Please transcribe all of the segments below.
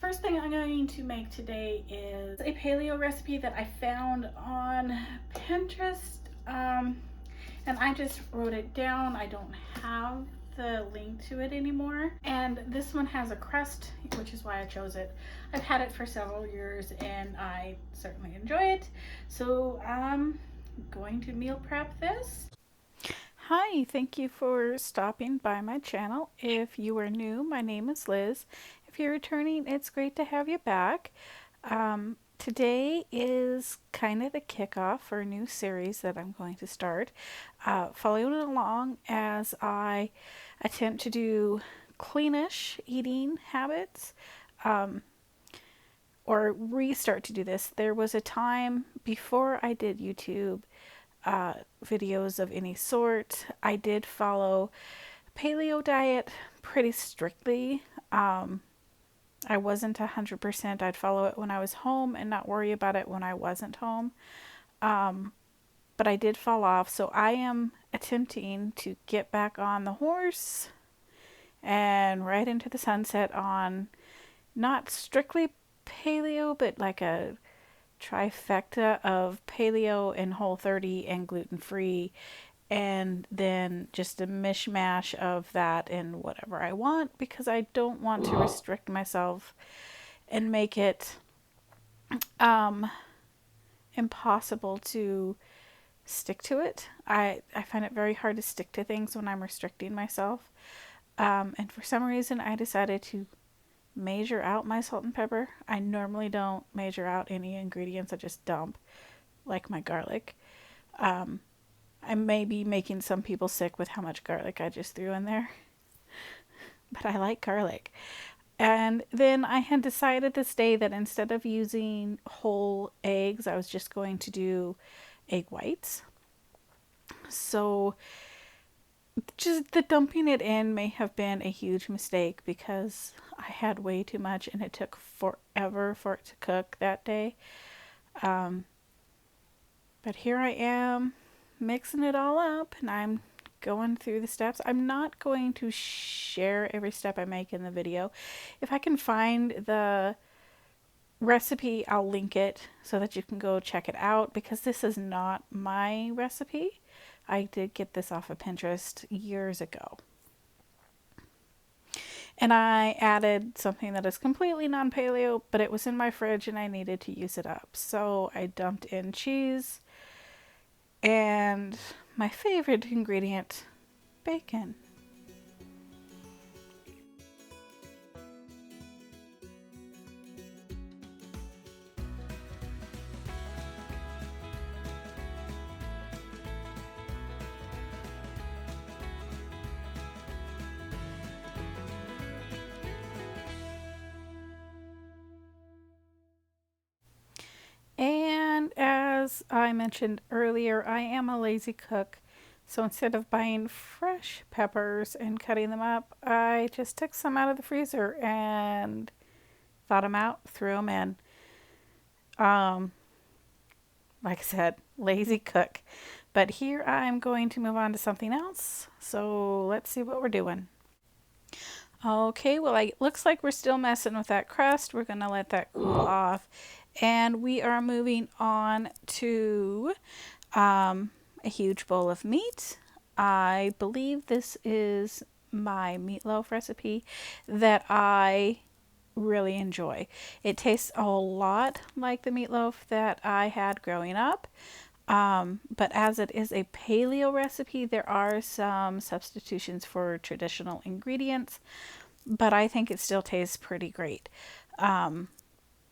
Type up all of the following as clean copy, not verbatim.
First thing I'm going to make today is a paleo recipe that I found on Pinterest, and I just wrote it down. I don't have the link to it anymore, and this one has a crust, which is why I chose it. I've had it for several years and I certainly enjoy it, so I'm going to meal prep this. Hi, thank you for stopping by my channel. If you are new, my name is Liz. If you're returning, it's great to have you back. Today is kind of the kickoff for a new series that I'm going to start. Following along as I attempt to do cleanish eating habits, or restart to do this. There was a time before I did YouTube videos of any sort. I did follow paleo diet pretty strictly. I wasn't 100%. I'd follow it when I was home and not worry about it when I wasn't home. But I did fall off, so I am attempting to get back on the horse and right into the sunset on not strictly paleo, but like a trifecta of paleo and Whole30 and gluten-free, and then just a mishmash of that and whatever I want, because I don't want to restrict myself and make it impossible to stick to it. I find it very hard to stick to things when I'm restricting myself, and for some reason I decided to measure out my salt and pepper. I normally don't measure out any ingredients. I just dump, like my garlic. I may be making some people sick with how much garlic I just threw in there, but I like garlic. And then I had decided this day that instead of using whole eggs, I was just going to do egg whites. So just the dumping it in may have been a huge mistake because I had way too much and it took forever for it to cook that day. But here I am mixing it all up and I'm going through the steps. I'm not going to share every step I make in the video. If I can find the recipe, I'll link it so that you can go check it out, because this is not my recipe. I did get this off of Pinterest years ago. And I added something that is completely non-paleo, but it was in my fridge and I needed to use it up. So I dumped in cheese and my favorite ingredient, bacon. And as I mentioned earlier, I am a lazy cook. So instead of buying fresh peppers and cutting them up, I just took some out of the freezer and thawed them out, threw them in. Like I said, lazy cook. But here I'm going to move on to something else. So let's see what we're doing. Okay, well, it looks like we're still messing with that crust. We're going to let that cool off. And we are moving on to a huge bowl of meat. I believe this is my meatloaf recipe that I really enjoy. It tastes a lot like the meatloaf that I had growing up. But as it is a paleo recipe, there are some substitutions for traditional ingredients, but I think it still tastes pretty great.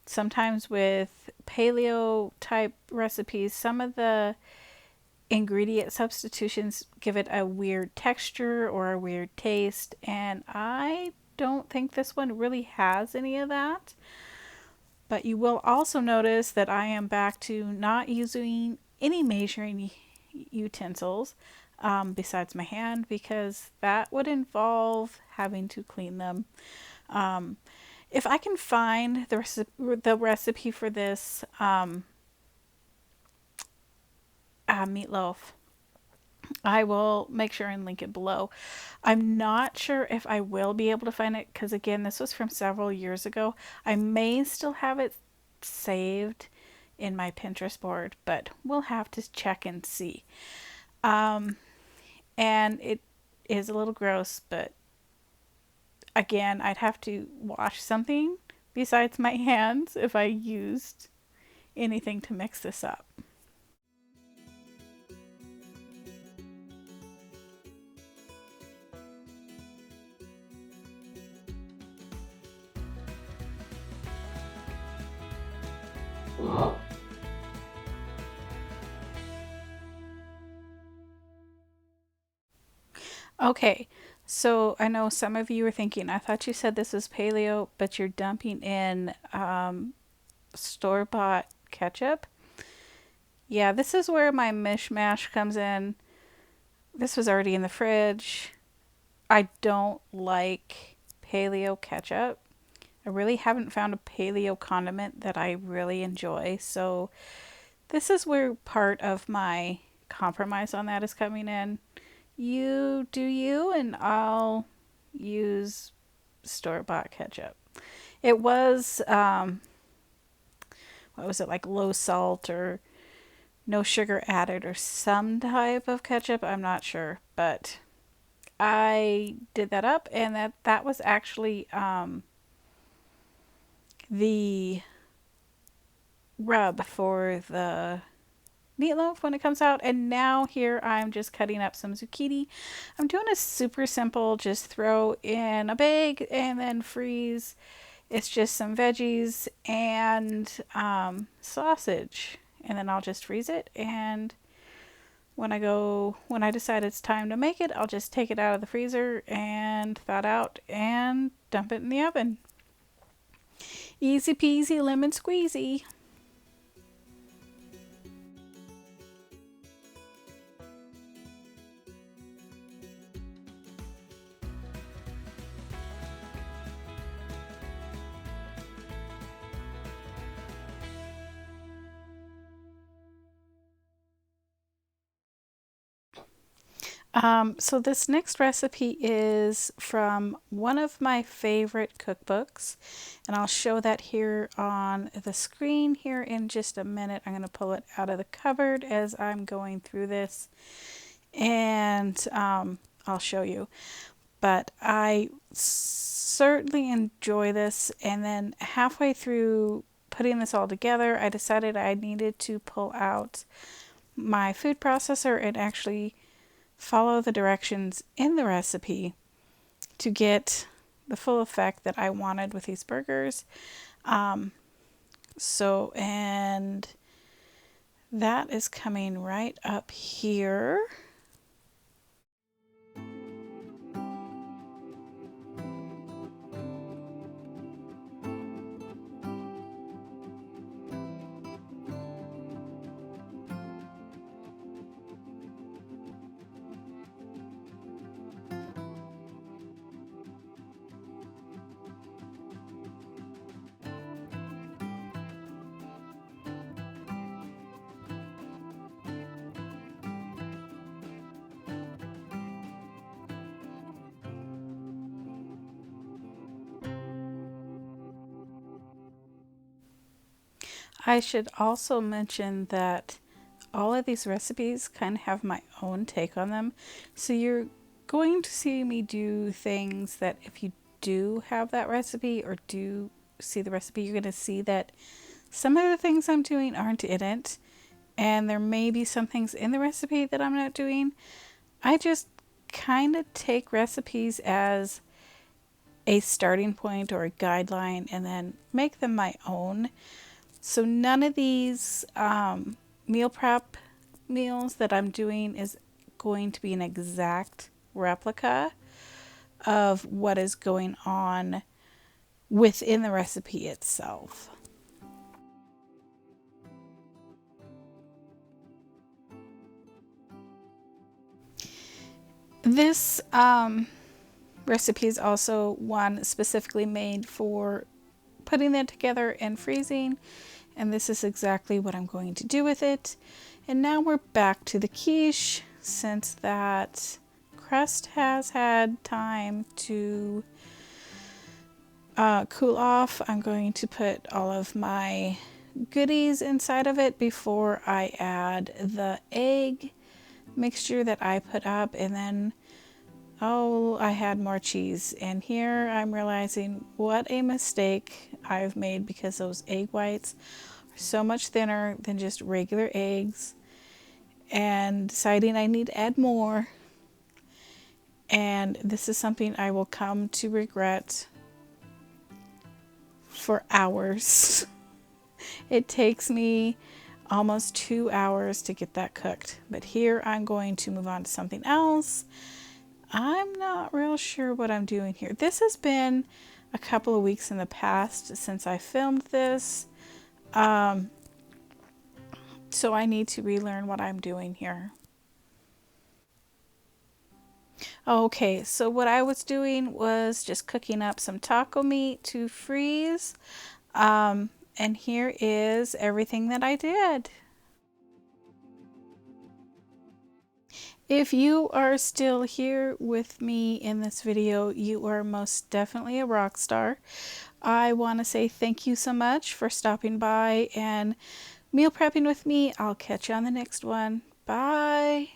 Sometimes with paleo type recipes, some of the ingredient substitutions give it a weird texture or a weird taste, and I don't think this one really has any of that. But you will also notice that I am back to not using any measuring utensils besides my hand, because that would involve having to clean them. If I can find the recipe for this meatloaf, I will make sure and link it below. I'm not sure if I will be able to find it because, again, this was from several years ago. I may still have it saved in my Pinterest board, but we'll have to check and see. Um, and it is a little gross, but again, I'd have to wash something besides my hands if I used anything to mix this up. Okay, so I know some of you are thinking, I thought you said this was paleo, but you're dumping in store-bought ketchup. Yeah, this is where my mishmash comes in. This was already in the fridge. I don't like paleo ketchup. I really haven't found a paleo condiment that I really enjoy. So this is where part of my compromise on that is coming in. You do you, and I'll use store-bought ketchup. It was, what was it, like low salt or no sugar added or some type of ketchup. I'm not sure, but I did that up, and that was actually the rub for the meatloaf when it comes out. And now here I'm just cutting up some zucchini. I'm doing a super simple, just throw in a bag and then freeze. It's just some veggies and sausage, and then I'll just freeze it, and when I decide it's time to make it, I'll just take it out of the freezer and thaw it out and dump it in the oven. Easy peasy lemon squeezy. So this next recipe is from one of my favorite cookbooks, and I'll show that here on the screen here in just a minute. I'm going to pull it out of the cupboard as I'm going through this, and I'll show you. But I certainly enjoy this, and then halfway through putting this all together, I decided I needed to pull out my food processor and actually follow the directions in the recipe to get the full effect that I wanted with these burgers. And that is coming right up here. I should also mention that all of these recipes kind of have my own take on them. So you're going to see me do things that if you do have that recipe or do see the recipe, you're going to see that some of the things I'm doing aren't in it. And there may be some things in the recipe that I'm not doing. I just kind of take recipes as a starting point or a guideline and then make them my own. So none of these meal prep meals that I'm doing is going to be an exact replica of what is going on within the recipe itself. This recipe is also one specifically made for putting that together and freezing, and this is exactly what I'm going to do with it. And now we're back to the quiche. since that crust has had time to cool off, I'm going to put all of my goodies inside of it before I add the egg mixture that I put up. And then, oh, I had more cheese. And here I'm realizing what a mistake I've made, because those egg whites are so much thinner than just regular eggs, and deciding I need to add more. And this is something I will come to regret for hours. It takes me almost 2 hours to get that cooked. But here I'm going to move on to something else. I'm not real sure what I'm doing here. This has been a couple of weeks in the past since I filmed this. So I need to relearn what I'm doing here. Okay, so what I was doing was just cooking up some taco meat to freeze. And here is everything that I did. If you are still here with me in this video, you are most definitely a rock star. I want to say thank you so much for stopping by and meal prepping with me. I'll catch you on the next one. Bye.